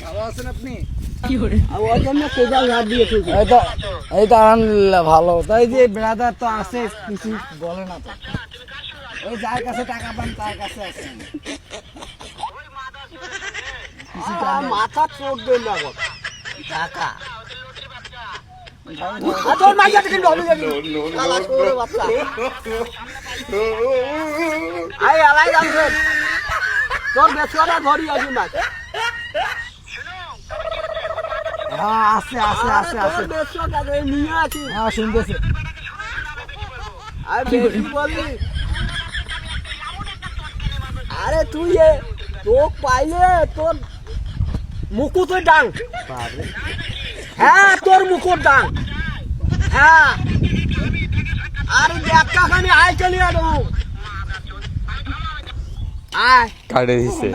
ভালো আছেন আপনি? এই তো আলহামদুলিল্লাহ ভালো। তাই যে ব্রাদার তো আছে, কিছু বলে না তো। ওই যার কাছে টাকা পান তার কাছে আছেন। মাথা চোট দিল টাকা তোর মাইয়া থেকে ডলি যাবি কালা করে বাচ্চা আই আলাই জানছেন তোর বেচুয়াটা ধরি আসুন না হ্যাঁ আছে আছে আছে আছে বেচুয়াটা নিয়ে আছি হ্যাঁ শুনতেছে। আর বেশি বললি আরে তুই তোক পাইলে তোর মুকুটের ডাং হ্যাঁ তোর মুকুট ডাং হ্যাঁ আরে দেখা খানি আয় চলিয়ে দেবো আয় কাটে দিছে।